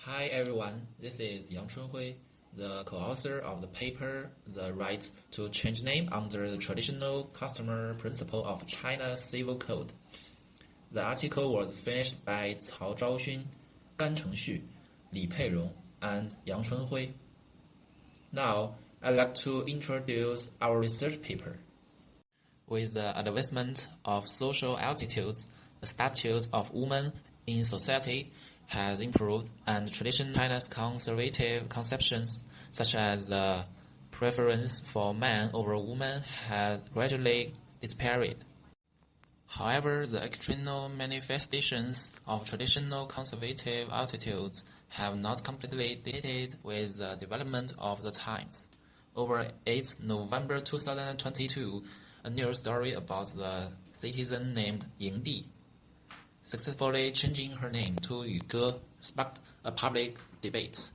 Hi everyone, this is Yang Chunhui, the co-author of the paper The Right to Change Name under the Traditional Customer Principle of China's Civil Code. The article was finished by Cao Zhaoxun, Gan Chengxu, Li Peirong, and Yang Chunhui. Now, I'd like to introduce our research paper. With the advancement of social attitudes, the status of women in society has improved, and traditional China's conservative conceptions, such as the preference for man over woman, has gradually disappeared. However, the external manifestations of traditional conservative attitudes have not completely dated with the development of the times. Over 8 November 2022, a news story about the citizen named Ying Di successfully changing her name to Yu Ge sparked a public debate.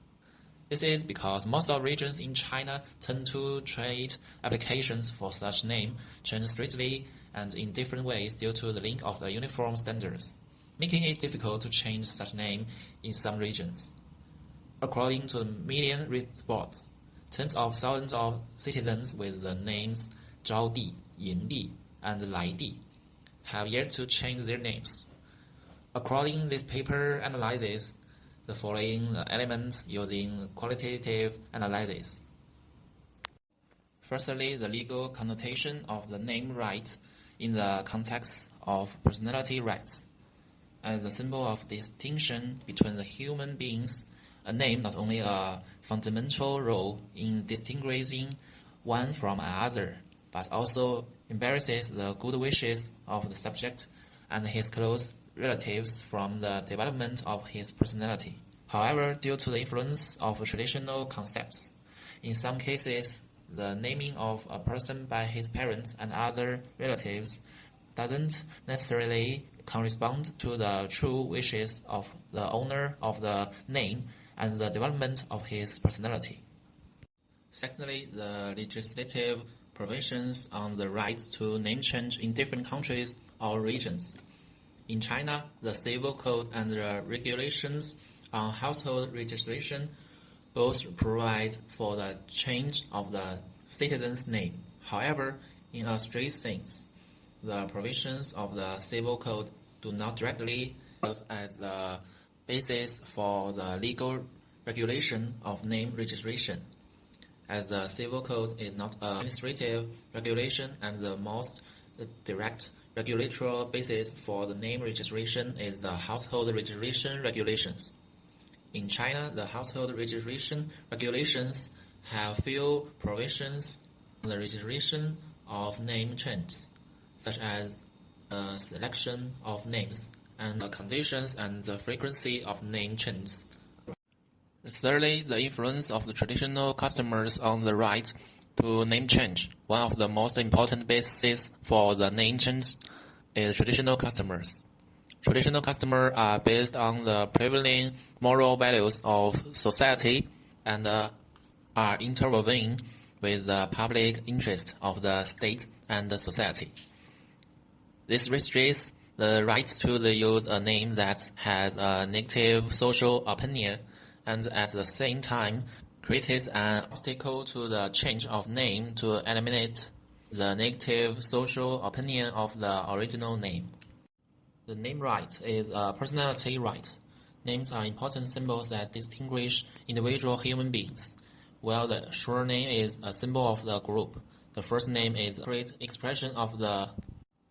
This is because most of regions in China tend to treat applications for such name change strictly and in different ways due to the lack of the uniform standards, making it difficult to change such name in some regions. According to the media reports, tens of thousands of citizens with the names Zhao Di, Ying Di, and Lai Di have yet to change their names. According this paper analyzes the following elements using qualitative analysis. Firstly, the legal connotation of the name right in the context of personality rights. As a symbol of distinction between the human beings, a name not only a fundamental role in distinguishing one from another, but also embraces the good wishes of the subject and his close relatives from the development of his personality. However, due to the influence of traditional concepts, in some cases, the naming of a person by his parents and other relatives doesn't necessarily correspond to the true wishes of the owner of the name and the development of his personality. Secondly, the legislative provisions on the right to name change in different countries or regions. In China, the Civil Code and the regulations on household registration both provide for the change of the citizen's name. However, in a strict sense, the provisions of the Civil Code do not directly serve as the basis for the legal regulation of name registration, as the Civil Code is not an administrative regulation and the most direct regulatory basis for the name registration is the household registration regulations. In China, the household registration regulations have few provisions on the registration of name changes, such as a selection of names and the conditions and the frequency of name changes. Thirdly, the influence of the traditional customers on the right to name change. One of the most important bases for the name change is traditional customers. Traditional customers are based on the prevailing moral values of society and are interwoven with the public interest of the state and the society. This restricts the right to use a name that has a negative social opinion and at the same time creates an obstacle to the change of name to eliminate the negative social opinion of the original name. The name right is a personality right. Names are important symbols that distinguish individual human beings. While the surname is a symbol of the group, the first name is a great expression of the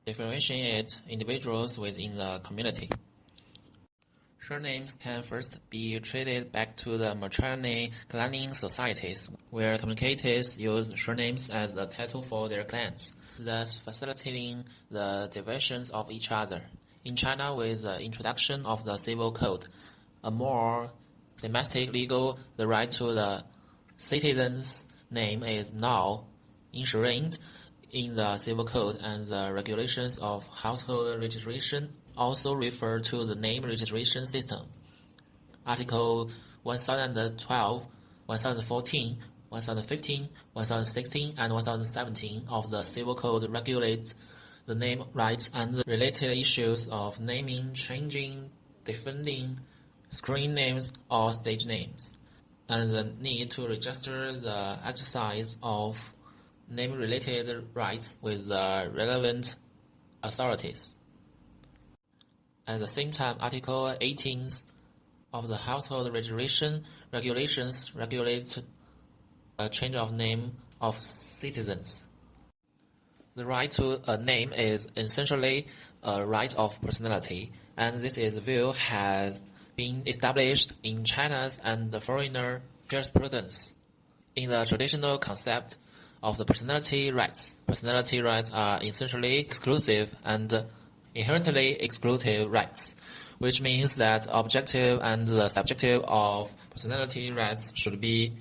differentiate individuals within the community. Surnames can first be traced back to the matrilineal societies, where communicators used surnames as a title for their clans, thus facilitating the divisions of each other. In China, with the introduction of the Civil Code, a more domestic legal, the right to the citizen's name is now enshrined in the Civil Code, and the regulations of household registration also refer to the name registration system. Article 1012, 1014, 1015, 1016, and 1017 of the Civil Code regulates the name rights and the related issues of naming, changing, defending, screen names, or stage names, and the need to register the exercise of name-related rights with the relevant authorities. At the same time, Article 18 of the Household Regulations regulates a change of name of citizens. The right to a name is essentially a right of personality, and this view has been established in China's and the foreigner jurisprudence. In the traditional concept of the personality rights are essentially exclusive and inherently exclusive rights, which means that objective and the subjective of personality rights should be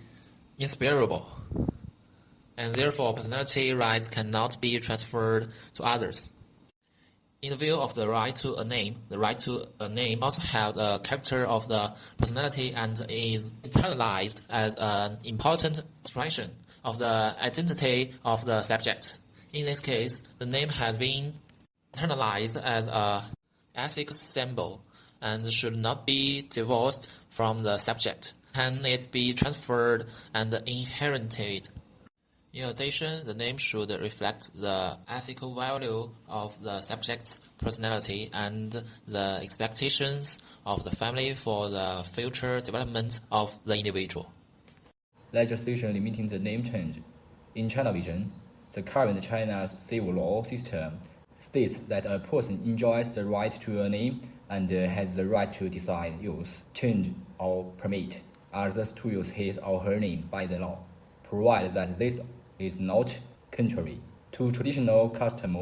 inseparable, and therefore personality rights cannot be transferred to others. In the view of the right to a name, the right to a name also has the character of the personality and is internalized as an important expression of the identity of the subject. In this case, the name has been internalized as an ethical symbol and should not be divorced from the subject. Can it be transferred and inherited? In addition, the name should reflect the ethical value of the subject's personality and the expectations of the family for the future development of the individual. Legislation limiting the name change. In China Vision, the current China's civil law system states that a person enjoys the right to a name and has the right to decide, use, change, or permit others to use his or her name by the law, provided that this is not contrary to traditional custom.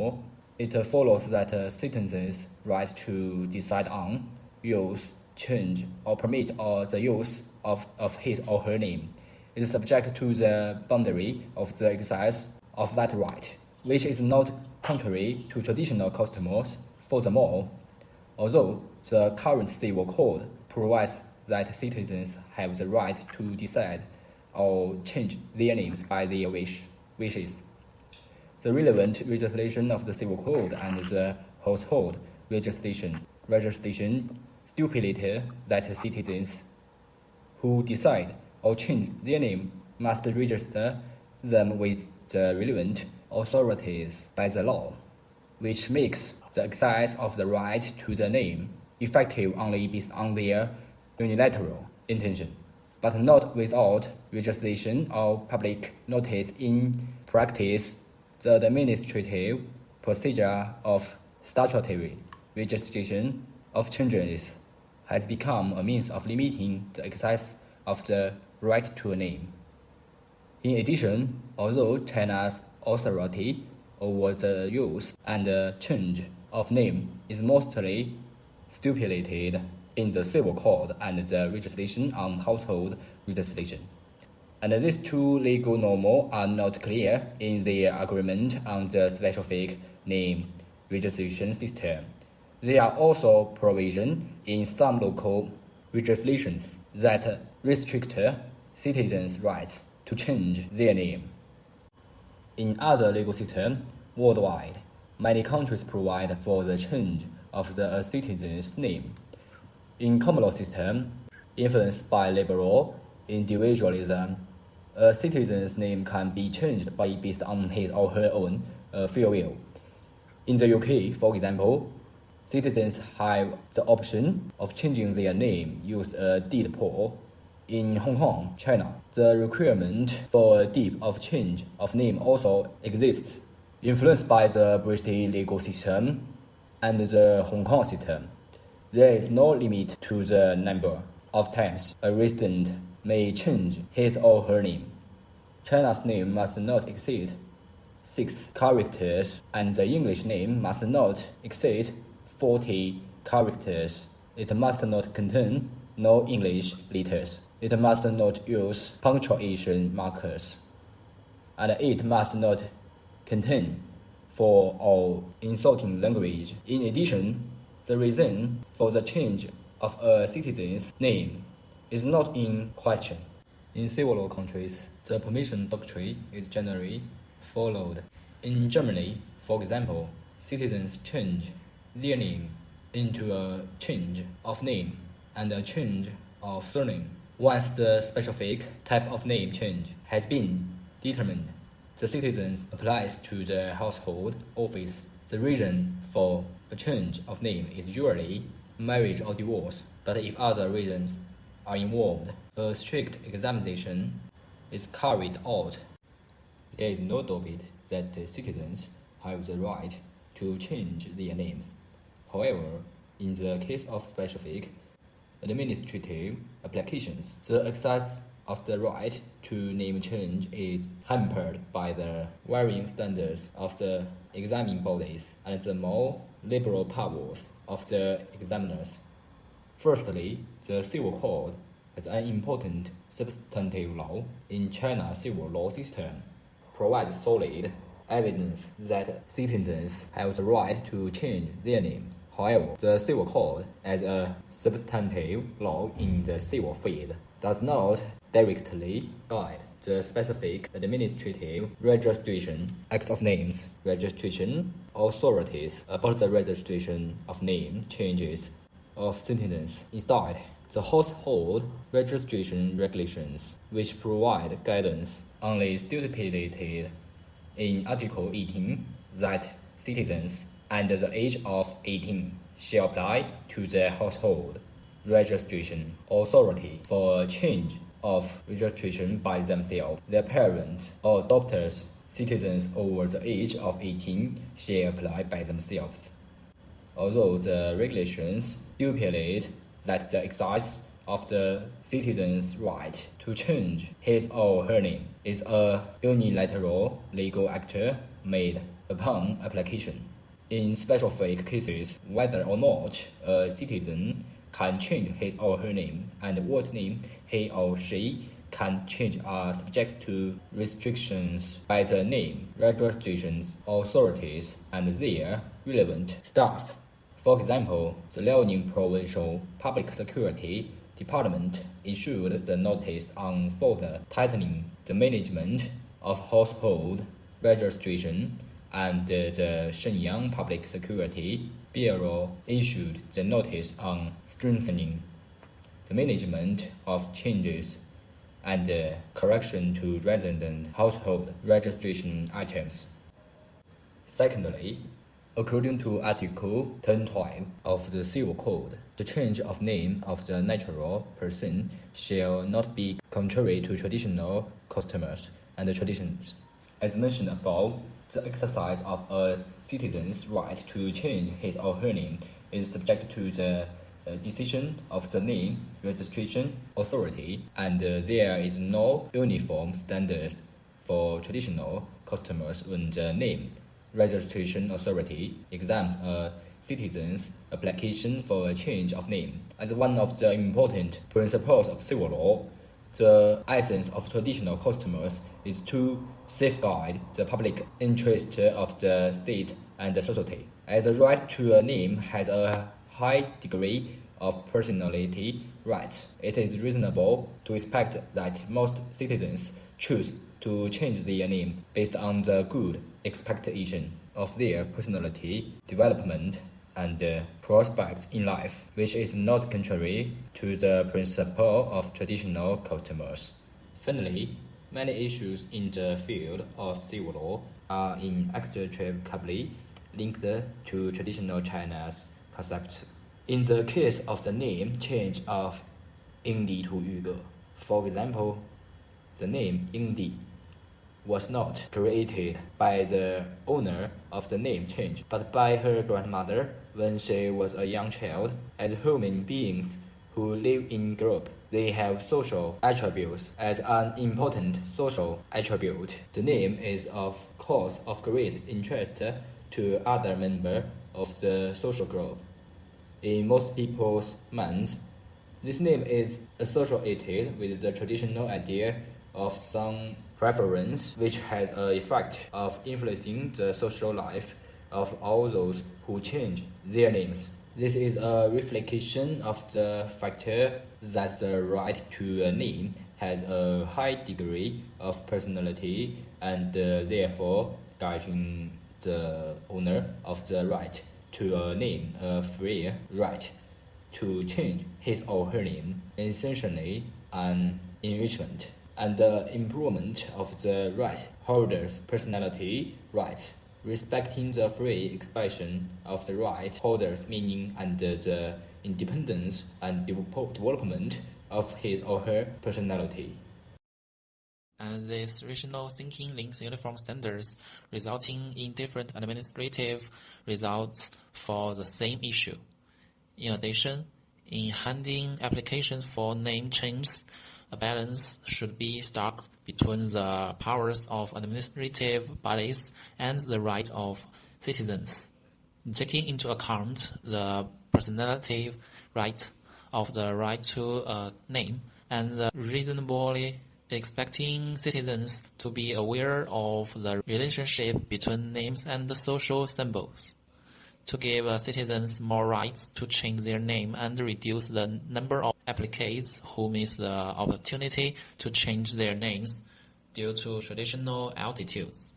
It follows that a citizen's right to decide on, use, change, or permit the use of his or her name is subject to the boundary of the exercise of that right, which is not contrary to traditional customs. Furthermore, although the current civil code provides that citizens have the right to decide or change their names by their wishes, the relevant legislation of the Civil Code and the Household legislation stipulated that citizens who decide or change their name must register them with the relevant authorities by the law, which makes the exercise of the right to the name effective only based on their unilateral intention, but not without legislation or public notice. In practice, the administrative procedure of statutory registration of changes has become a means of limiting the exercise of the right to a name. In addition, although China's authority over the use and change of name is mostly stipulated in the Civil Code and the legislation on household legislation, and these two legal norms are not clear in their agreement on the specific name registration system. There are also provisions in some local legislations that restrict citizens' rights to change their name. In other legal systems worldwide, many countries provide for the change of the citizen's name. In common law system, influenced by liberal individualism, a citizen's name can be changed based on his or her own free will. In the UK, for example, citizens have the option of changing their name using a deed poll. In Hong Kong, China, the requirement for a deed of change of name also exists. Influenced by the British legal system and the Hong Kong system, there is no limit to the number of times a resident may change his or her name. China's name must not exceed 6 characters, and the English name must not exceed 40 characters. It must not contain no English letters. It must not use punctuation markers, and it must not contain foul or insulting language. In addition, the reason for the change of a citizen's name is not in question. In civil law countries, the permission doctrine is generally followed. In Germany, for example, citizens change their name into a change of name and a change of surname. Once the specific type of name change has been determined, the citizen applies to the household office. The reason for a change of name is usually marriage or divorce, but if other reasons are involved, a strict examination is carried out. There is no debate that citizens have the right to change their names. However, in the case of specific administrative applications, the exercise of the right to name change is hampered by the varying standards of the examining bodies and the more liberal powers of the examiners. Firstly, the Civil Code is an important substantive law in China's civil law system, provides solid evidence that citizens have the right to change their names. However, the Civil Code, as a substantive law in the civil field, does not directly guide the specific administrative registration acts of names, registration authorities about the registration of name changes of citizens. Instead, the household registration regulations, which provide guidance, only stipulated in Article 18 that citizens under the age of 18 shall apply to the household registration authority for a change of registration by themselves, their parents, or adopters. Citizens over the age of 18 shall apply by themselves. Although the regulations stipulate that the exercise of the citizen's right to change his or her name is a unilateral legal act made upon application. In specific cases, whether or not a citizen can change his or her name and what name he or she can change are subject to restrictions by the name registration authorities and their relevant staff. For example, the Liaoning Provincial Public Security Department issued the notice on further tightening the management of household registration, and the Shenyang Public Security Bureau issued the notice on strengthening the management of changes and correction to resident household registration items. Secondly, according to Article 1012 of the Civil Code, the change of name of the natural person shall not be contrary to traditional customs and traditions. As mentioned above, the exercise of a citizen's right to change his or her name is subject to the decision of the name registration authority, and there is no uniform standard for traditional customers when the name registration authority examines a citizen's application for a change of name. As one of the important principles of civil law, the essence of traditional customers is to safeguard the public interest of the state and the society. As the right to a name has a high degree of personality rights, it is reasonable to expect that most citizens choose to change their name based on the good expectation of their personality development and prospects in life, which is not contrary to the principle of traditional customers. Finally, many issues in the field of civil law are inextricably linked to traditional China's concepts. In the case of the name change of Yingdi to Yuge, for example, the name Yingdi was not created by the owner of the name change, but by her grandmother when she was a young child. As human beings who live in group, they have social attributes. As an important social attribute, the name is of course of great interest to other members of the social group. In most people's minds, this name is associated with the traditional idea of some preference, which has an effect of influencing the social life of all those who change their names. This is a reflection of the factor that the right to a name has a high degree of personality and therefore guiding the owner of the right to a name a free right to change his or her name, essentially an enrichment and the improvement of the right holder's personality rights, respecting the free expression of the right holder's meaning and the independence and development of his or her personality. And this rational thinking links uniform standards, resulting in different administrative results for the same issue. In addition, in handling applications for name changes, a balance should be struck between the powers of administrative bodies and the rights of citizens, taking into account the personality right of the right to a name and the reasonably expecting citizens to be aware of the relationship between names and the social symbols. To give citizens more rights to change their name and reduce the number of applicants who miss the opportunity to change their names due to traditional altitudes.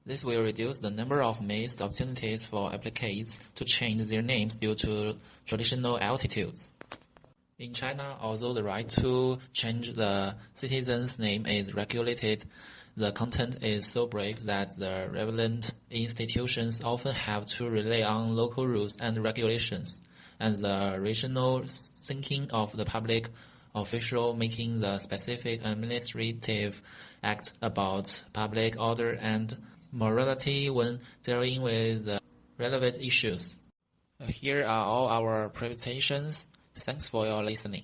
This will reduce the number of missed opportunities for applicants to change their names due to traditional altitudes. In China, although the right to change the citizen's name is regulated, the content is so brief that the relevant institutions often have to rely on local rules and regulations, and the rational thinking of the public official making the specific administrative act about public order and morality when dealing with relevant issues. Here are all our presentations. Thanks for your listening.